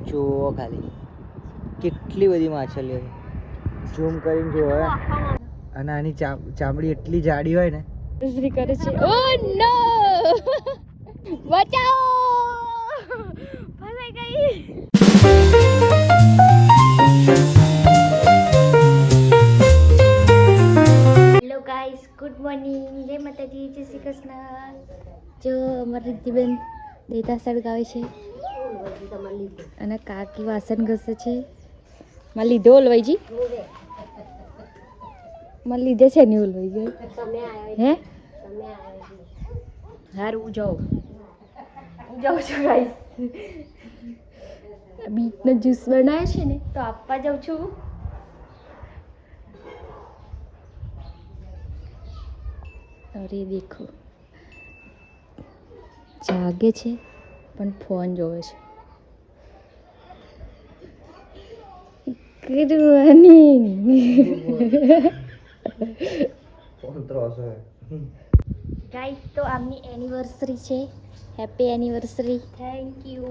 જુઓ ખાલી કેટલી બધી માછલીઓ છે. ઝૂમ કરીને જુઓ અને આની ચામડી એટલી જાડી હોય ને. કરે છે. ઓ નો બચાઓ ફસાઈ ગઈ. Hello guys, good morning. જય માતાજી, જય શ્રી કૃષ્ણ. જો અમારી રીતિબેન દેતા સળગાવે છે અને કાકી વાસણ ઘસે છે. માં લીધો ઓલવાઈજી, માં લીધે છે ને ઓલવાઈ ગઈ. હે હારું જાઉં છું ગાઈસ. બીટનો જ્યુસ બનાવ્યો છે ને તો આપવા જાઉં છું. અરે દેખો, જાગે છે પણ ફોન જોવે છે. Good morning. गाइस तो आमनी एनिवर्सरी है. Happy anniversary. Thank you.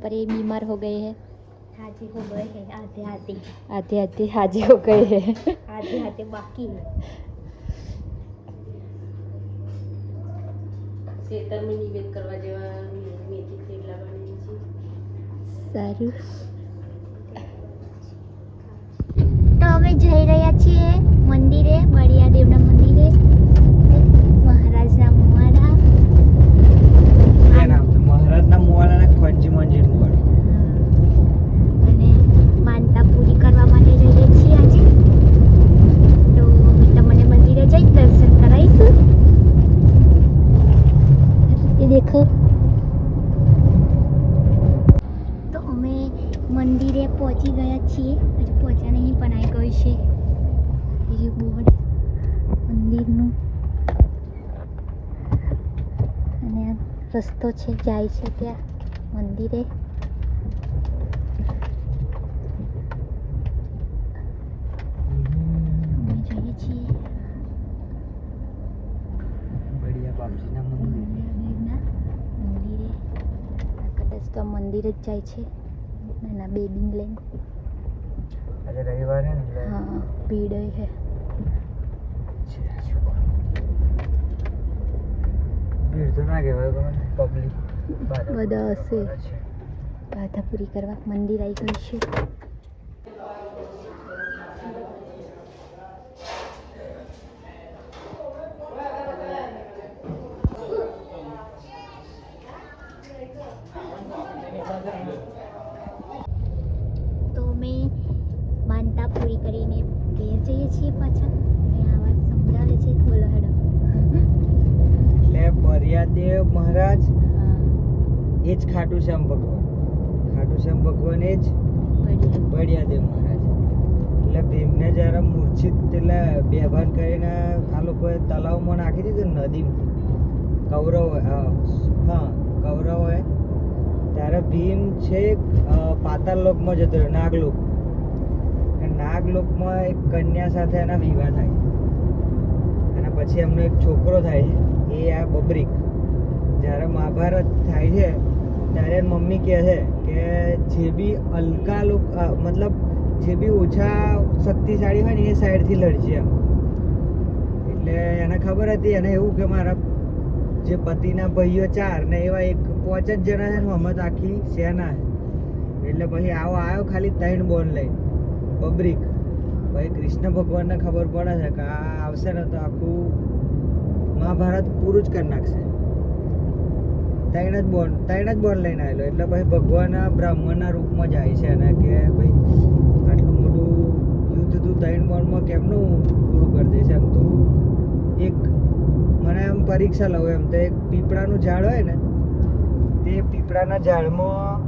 पर ये बीमार हो गए हैं. हाजी हो गए हैं. आधे आधे हाजी हो गए हैं. आधे बाकी है. सेतर में निवेद करवा जेवा मेथी थेपला બની છે. સારું. તો અમે જઈ રહ્યા છીએ મંદિરે, બળિયાદેવના મંદિરે. મહારાજના મુવાડા. મહારાજના મુવાડાના ખંજી મંજીર મુવાડા. અને માનતા પૂરી કરવા માટે જઈએ છીએ આજે. તો તમને મંદિરે જઈ દર્શન કરાવીશું. એ દેખો. તો અમે મંદિરે પહોંચી ગયા છીએ. હજુ પહોંચ્યા નહીં પણ આવી ગયું છે એ બોર્ડ મંદિરનું. અને આ રસ્તો છે, જાય છે ત્યાં મંદિરે. અમે જઈએ છીએ બળિયા બાપજીના મંદિરે. કદાચ તો મંદિર જ જાય છે નાના બેબીને લઈને. આજે રવિવારે ને. હા, ભીડ છે. ભીડ તો ના કહેવાય, પબ્લિક બધા હશે. બાધા પૂરી કરવા મંદિર આવી ગયું છે. તો અમે માનતા પૂરી કરીને ઘેર જઈએ છીએ પાછા. આવાજ સમજાવે છે. બોલો હેડો. એટલે બળિયાદેવ મહારાજ એ જ ખાટુ શ્યામ ભગવાન. ખાટુ શ્યામ ભગવાન એ જ બળિયાદેવ મહારાજ. એટલે ભીમને જ્યારે મૂર્છિત એટલે બેભાન કરીને આ લોકોએ તલાવમાં નાખી દીધું નદીમાં. કૌરવ હા કૌરવોએ ત્યારે ભીમ છે પાતાળ લોકમાં જતો રહ્યો, નાગલોક. નાગલોકમાં એક કન્યા સાથે એના વિવાહ થાય અને પછી એમનો એક છોકરો થાય છે, એ આ બબરીક. જ્યારે મહાભારત થાય છે ત્યારે મમ્મી કહે છે કે જે બી હલકા લોક મતલબ જે બી ઓછા શક્તિશાળી હોય ને એ સાઈડથી લડશે એમ. એટલે એને ખબર હતી, એને એવું કે મારા જે પતિના ભાઈઓ 4 ને એવા 5 જ જણા છે ને અમે તો આખી સેના છે. એટલે પછી આવ્યો ખાલી 3 બોન લઈને બબરીક. પછી કૃષ્ણ ભગવાનને ખબર પડે છે કે આ આવશે ને તો આખું મહાભારત પૂરું જ કરી નાખશે. 3 જ બોન લઈને આવેલો. એટલે પછી ભગવાન બ્રાહ્મણના રૂપમાં જાય છે અને કે ભાઈ આટલું મોટું યુદ્ધ તું 3 બોનમાં કેમનું પૂરું કરી દે છે? એમ તું એક મને એમ પરીક્ષા લઉં એમ. તો એક પીપળાનું ઝાડ હોય ને, તે પીપળાના ઝાડમાં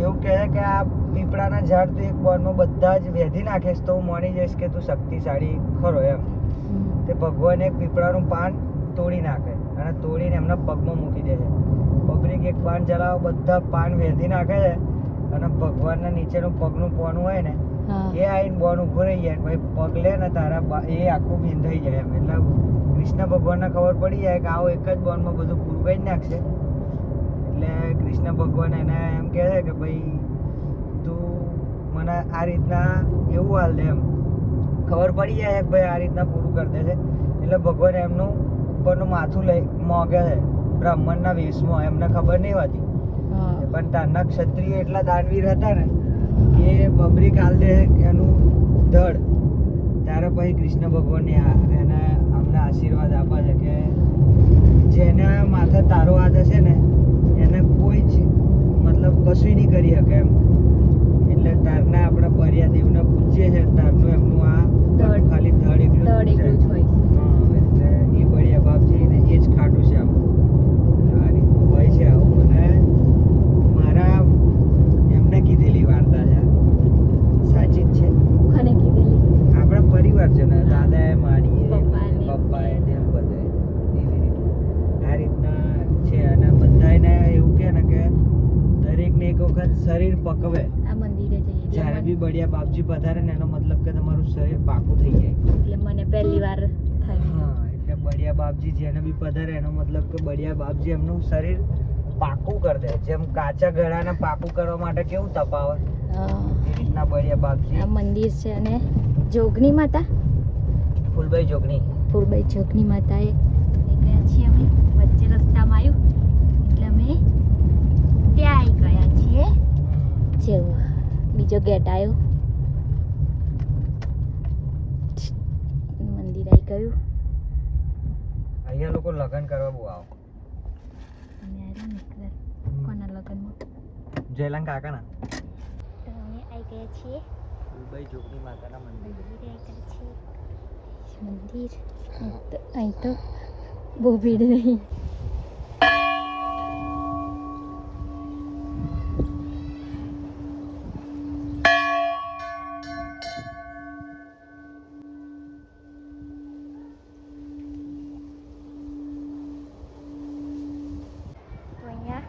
એવું કહે છે કે આ પીપળાના ઝાડ તો એક બોનમાં બધા જ વેધી નાખીશ તો હું માની જઈશ કે તું શક્તિશાળી ખરો એમ. તે ભગવાન એક પીપળાનું પાન તોડી નાખે અને તોડીને એમના પગમાં મૂકી દે છે. બબરીક એક પાન ચલાવો, બધા પાન વેધી નાખે છે અને ભગવાનના નીચેનું પગનું પોનું હોય ને એ આવીને બોન ઊભો રહી જાય. ભાઈ પગ લે ને તારા એ આખું વિંધાઈ જાય એમ. એટલે કૃષ્ણ ભગવાનને ખબર પડી જાય કે આવો એક જ બોનમાં બધું પૂરું કરી નાખશે. એટલે કૃષ્ણ ભગવાન એને એમ કહે છે કે ભાઈ અને આ રીતના એવું હાલ દે એમ ખબર પડી જાય કે ભાઈ આ રીતના પૂરું કરી દે છે એટલે ભગવાન એમનું ઉપરનું માથું લઈ મોગે છે બ્રાહ્મણના વેશમાં, એમને ખબર નહીં હોતી. પણ તારના ક્ષત્રિય એટલા દાનવીર હતા ને કે બબરી કાલ દે એનું ધડ. ત્યારે પછી કૃષ્ણ ભગવાનને એને અમને આશીર્વાદ આપે છે કે જેના માથે તારો હાથ હશે ને એને કોઈ જ મતલબ કશું નહીં કરી શકે એમ. એટલે તારના આપણા બરિયા દેવને પૂજીએ છે, તારનું એમનું આ ખાલી ધડ એકલું જ હોય. હા, એટલે એ બરિયા બાપજી ને એ જ ખાટું છે આમ આ રીતનું હોય છે આવું. અને મારા એમને કીધેલી વાર્તા છે, સાચી જ છે. કોને કીધેલી? આપણા પરિવારજનો, દાદાએ, માડીએ, પપ્પાને. પપ્પાએ ને એમ બધાએ એવી રીતે આ રીતના છે. અને બધાને એવું કહે ને કે દરેકને એક વખત શરીર પકવે આ મંદિરે જઈએ જ્યારે બી બળિયા બાપજી પધારે ને એનો મતલબ કે તમારું શરીર પાકું થઈ જાય. એટલે મને પહેલી વાર થાય. હા, એટલે બળિયા બાપજી જેને બી પધારે એનો મતલબ કે બળિયા બાપજી એમનું શરીર પાકું કરી દે. જેમ કાચા ઘડાને પાકું કરવા માટે કેવું તપાવે એ રીતના બળિયા બાપજી. આ મંદિર છે અને જોગણી માતા, ફૂલબાઈ જોગણી, ફૂલબાઈ જોગણી માતાએ ગયા છીએ અમે. વચ્ચે રસ્તામાં આવ્યું એટલે અમે ત્યાં આવી ગયા છીએ. જેવો બીજો ગેટ આવ્યો, મંદિર આવી ગયું. અહીંયા લોકો લગ્ન કરવા બહુ આવે. અને આ રહ્યું ને એકવાર કોના લગ્નમાં જયલાલ કાકાના. તો અમે આવી ગયા છીએ ફૂલબાઈ જોગણી માતાના મંદિર. મંદિર. અહીં તો બહુ ભીડ નહીં. તો અહીંયા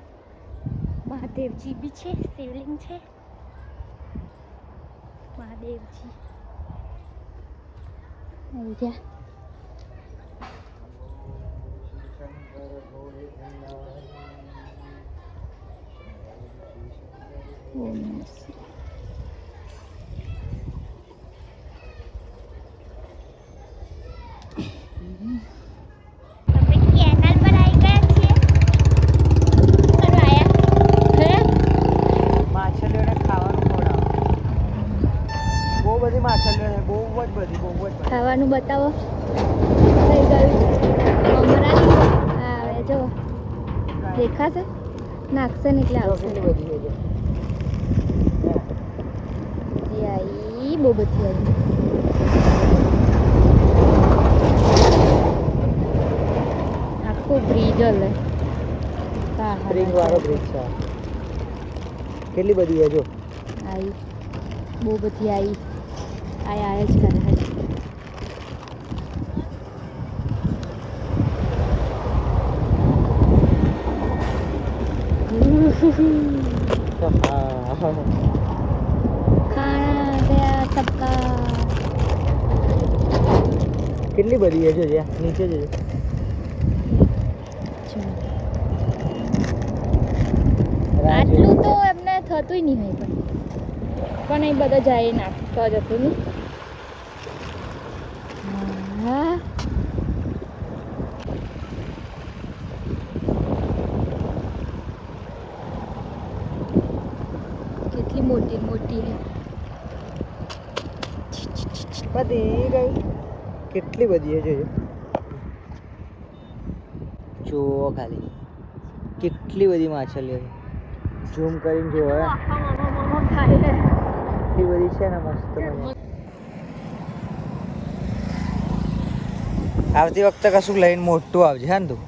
મહાદેવજી બી છે, શિવલિંગ છે. મહાદેવજી આવી ગયા. ઓમ નમઃ શિવાય. તમે કેનાલ પર આવી ગયા છીએ. શું કરવા આયા? માછલીઓને ખાવાનું ખવડાવો. બહુ બધી માછલીઓ છે, બહુ જ બધી. ખાવાનું બતાવો. થઈ ગયું મમરા. હા, હવે જો દેખાશે, નાખશે ને એટલે આવશે. કેટલી બધી છે. એ આવી, બહુ બધી આવી. આખું બ્રિજ હલે. બ્રિજ વાળો બ્રિજ છે. કેટલી બધી છે જો. આવી, બહુ બધી આવી. આયા જ કરે છે. ખાણા ગયા सबका. કેટલી બધી છે જો જ્યાં નીચે જ. આટલું તો એમને થતું નહીં હોય પણ એ બધા જાય નાખતો જ હતું નહીં. હા, કેટલી મોટી મોટી હે. બધી ગઈ. કેટલી બધી છે જોજો. જુઓ ખાલી કેટલી બધી માછલીઓ છે. ઝૂમ કરીને જુઓ. એટલી બધી છે ને મસ્ત. આવતી વખતે કશું લઈને મોટું આવજે હા ને તું.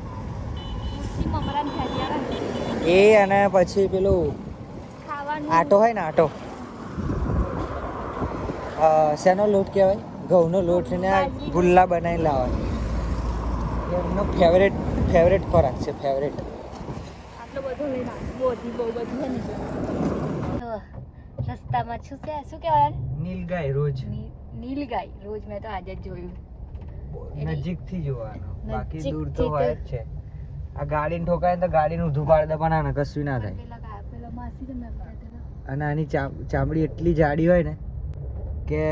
એ અને પછી પેલું આટો હોય ને આટો, શેનો લોટ કહેવાય? ઘઉંનો લોટ ને ગુલ્લા બનાવી લાવવા. એમનો ફેવરેટ ખોરાક છે. ફેવરેટ. રસ્તામાં શું કહેવાય? નીલગાય રોજ નીલગાય રોજ. મેં તો આજે જ જોયું. નજીકથી જોવાનો, બાકી નજીકથી દૂર તો હોય જ છે. આ ગાડીને ઠોકાય ને તો ગાડીને ઊંધું પાડી દે પણ આને કશું ના થાય. પેલા માસી તો મેં અને આની ચામડી એટલી જાડી હોય ને કે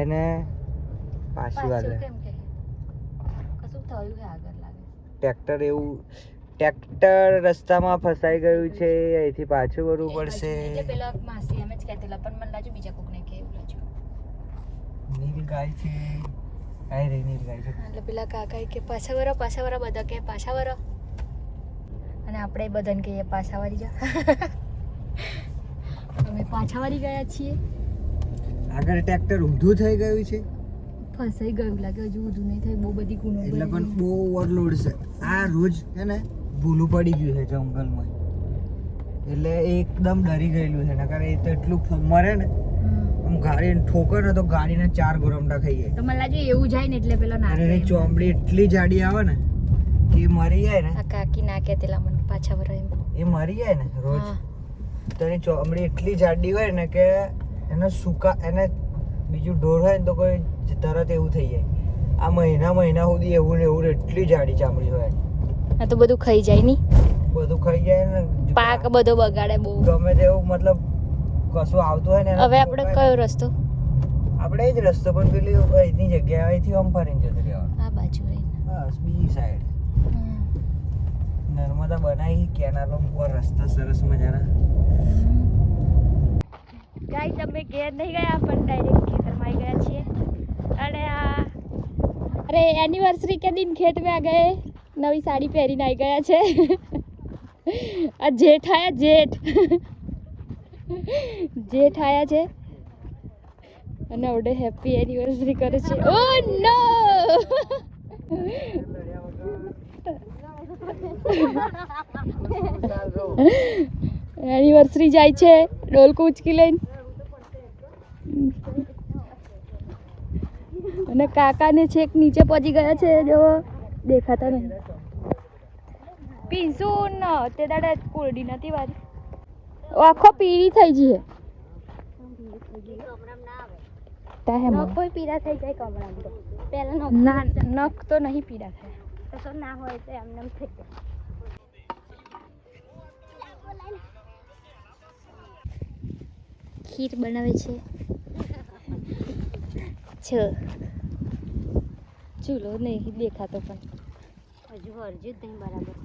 એને પાછી વાગે. ટ્રેક્ટર રસ્તામાં ફસાઈ ગયું છે, અહીંથી પાછું વળવું પડશે. નીલગાય છે, કાંઈ રહી નીલગાય છે. એટલે પેલા કાકા કે પાછા વરો બધા કે પાછા વરો, અને આપણે બધાને કહીએ પાછા વાળી જા. અમે પાછા વાળી ગયા છીએ. આગળ ટ્રેક્ટર ઊંધું થઈ ગયું છે, ફસાઈ ગયું લાગે, હજુ ઊંધું નહીં થાય, બહુ બધી ગુનો એટલે પણ બહુ ઓવરલોડ છે. આ રોજ છે ને ભૂલું પડી ગયું છે જંગલમાં, એટલે એકદમ ડરી ગયેલું છે. નકર એ તો એટલું મરે ને, આમ ગાડી ઠોકર ને તો ગાડીના 4 ગોરમટા ખાઈ જાય. તો મને લાગે એવું જાય ને એટલે પેલો ના એની ચોમડી એટલી જાડી આવે ને કે મરી જાય ને. આ કાકી ના કે તેલા મને પાછા વરો એમ એ મરી જાય ને રોજ, તો એની ચોમડી એટલી જાડી હોય ને કે એને એને બીજું ઢોર હોય ને તો કોઈ તરત એવું થઈ જાય. આ મહિના સુધી એવું ને એવું એટલી જાડી ચામડી હોય. આ તો બધું ખાઈ જાય ની, બધું ખાઈ જાય ને, પાક બધો બગાડે બહુ. ગમે તેવું મતલબ કશું આવતું હોય ને. હવે આપણે કયો રસ્તો? આપણે એ જ રસ્તો, પણ પેલી અહીંની જગ્યાએ અહીંથી આમ ફરીને જતું રહેવાનું. આ બાજુ રહીને બસ બીજી સાઈડ નર્મદા બનાવી કેનાલો ઉપર રસ્તા સરસ મજાના. ગાઈસ અમે ઘેર નહીં ગયા પણ ડાયરેક્ટ ખેતરમાં આવી ગયા છીએ. અને અરે એનિવર્સરી કે દિન ખેત में आ गए, નવી સાડી પહેરીને આવી ગયા છે. આ જેઠ આયા, જેઠ આયા છે અને આવડે હેપી એનિવર્સરી કરે છે. ઓ નો, એનિવર્સરી જાય છે ડોલકું ઉચકી લઈને. અને કાકાને છેક નીચે પહોંચી ગયા છે, જો દેખાતા નહીં. પીંસું ન તે દાડે કોરડી નથી વારી, આખો પીળી થઈ જઈએ. કોઈ પીળા થઈ જાય કમળામાં તો પહેલા ના, નખ તો નહીં પીળા થાય, કશો ના હોય તો એમને થઈ જાય. ખીર બનાવે છે ચૂલો નહીં દેખાતો પણ હજુ હરજુ જ નહીં બરાબર.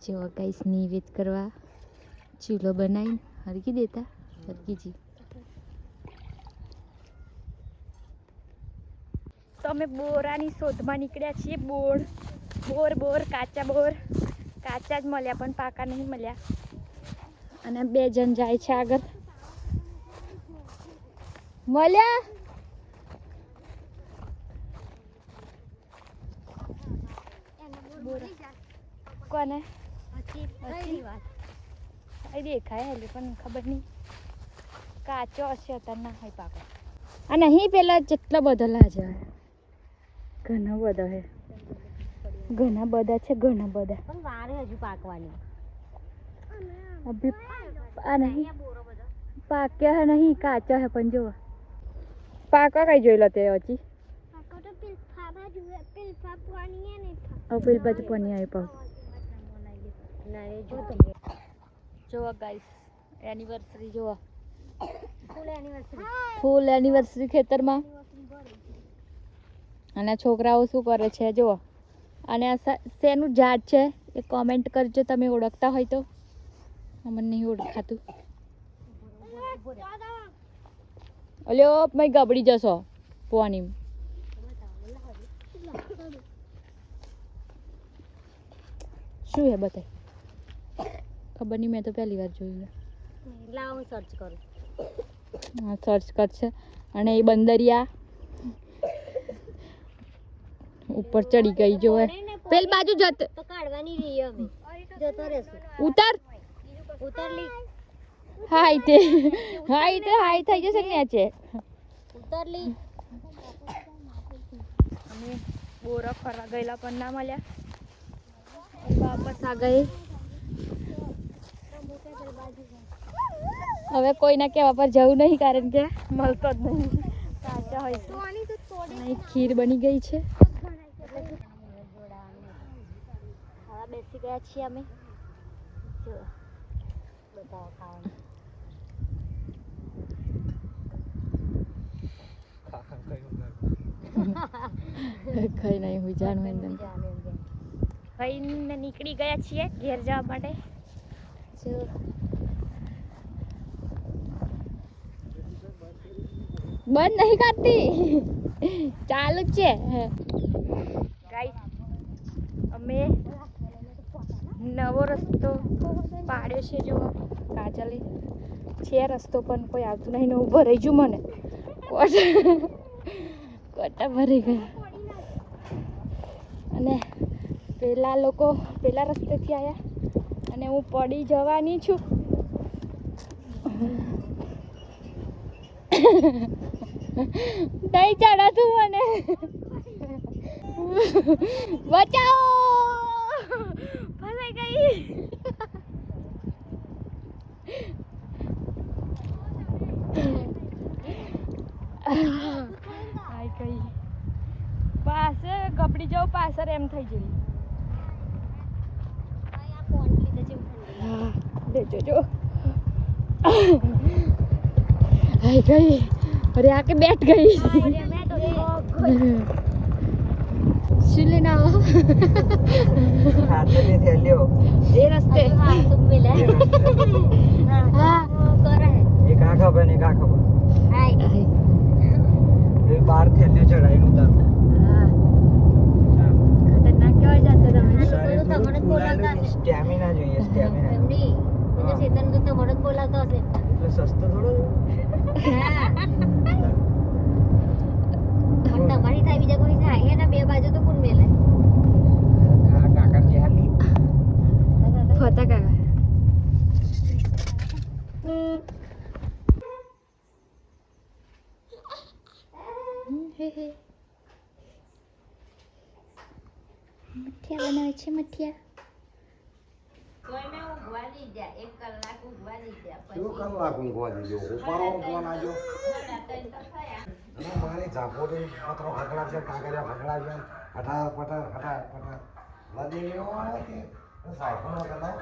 જો ગાઈસ નિવેદ કરવા ચૂલો બનાવીને હરગી દેતા હરગીજી. તો અમે બોરાની શોધમાં નીકળ્યા છીએ. બોર કાચા બોર, કાચા જ મળ્યા પણ પાકા નહીં મળ્યા. અને 2 જણ જાય છે આગળ. મળ્યા કોને દેખાય એટલે પણ ખબર નહીં, કાચો હશે અત્યારે ના હોય પાકો. આ નહીં પેલા જેટલા બધા લાજે ઘણા બધા છે, ઘણા બધા છે, ઘણા બધા પણ વારે હજુ પાકવાની. આ નહીં પાક્યા હે, નહીં કાચા હે પણ જો પાકા કઈ જોઈ લો તે હજી. પેલ બાજુ પાણી આવી પાવ. જોવા ગાઈસ એનિવર્સરી જોવા, ફૂલ એનિવર્સરી ખેતરમાં. અને છોકરાઓ શું કરે છે જુઓ. અને આ શેનું ઝાડ છે એ કોમેન્ટ કરજો તમે ઓળખતા હોય તો. મને નહીં ઓળખાતું. અલ્યો મેં ગબડી જશો પોની. શું હે બતાય ખબર નહીં, મેં તો પહેલી વાર જોયું. લાવ સર્ચ કરું. હા સર્ચ કરશે. અને એ બંદરિયા ઉપર ચડી ગઈ જોવે. પેલ બાજુ જત તો કાઢવાની રહી હવે જતો રહેશું. ઉતાર ઉતારલી. હાઈ તે હાઈ થઈ જશે ને છે. ઉતારલી. અમે બોરા ફરવા ગયેલા પણ ના મળ્યા, વાપસ આ ગઈ. હવે કોઈના કહેવા પર જવું નહીં, કારણ કે મળતો જ નહીં, કાચા હોય છે. અહીં ખીર બની ગઈ છે. હવે બેસી ગયા છીએ અમે. કઈ નહીં હુજાનું એમ કઈને નીકળી ગયા છીએ ઘેર જવા માટે જો બંધ નહીં કરતી ચાલુ જ છે ગાઈસ અમે નવો રસ્તો પાડ્યો છે જો કાજલે છે રસ્તો પણ કોઈ આવતું નહીં ને ઊભો રહી જુ મને કોટા ભરી ગયા અને પેલા લોકો પેલા રસ્તેથી આવ્યા અને હું પડી જવાની છું દઈ ચડાતું મને બચાવો ફસાઈ ગઈ આઈ ગઈ પાસે ગબડી જાવ પાછળ એમ થઈ જઈ દેજો જો આઈ ગઈ અરે આકે બેઠ ગઈ શું લેને આવો હાથે ને થેલ્યો એ રસ્તે હા એક આ ખબર ને એક આ ખબર હાય એ બાર થેલ્યો ચડાઈને ઉતાર ખતરનાક કેવા જાતો તમે સ્ટેમિના જોઈએ સ્ટેમિના એમની ચેતન તો તમને બોલાવતો હશે એટલે સસ્તો થોડો પણ તમારી થાય બીજા કોઈ થાય એના બે બાજુ તો કોણ મેલે આ કાકા ચાલી ફોટા કાકા મઠિયા બનાવે છે મઠિયા શું કલાક ઊંઘવા દીધો ઉપાડો ફોન આજો મારી ઝાપોટી પત્રો ફકડા છે કાગળિયા ફકડા છે હઠાર પટાર હઠાર પટાર લદી લેવો કે સાયકલ વગર ના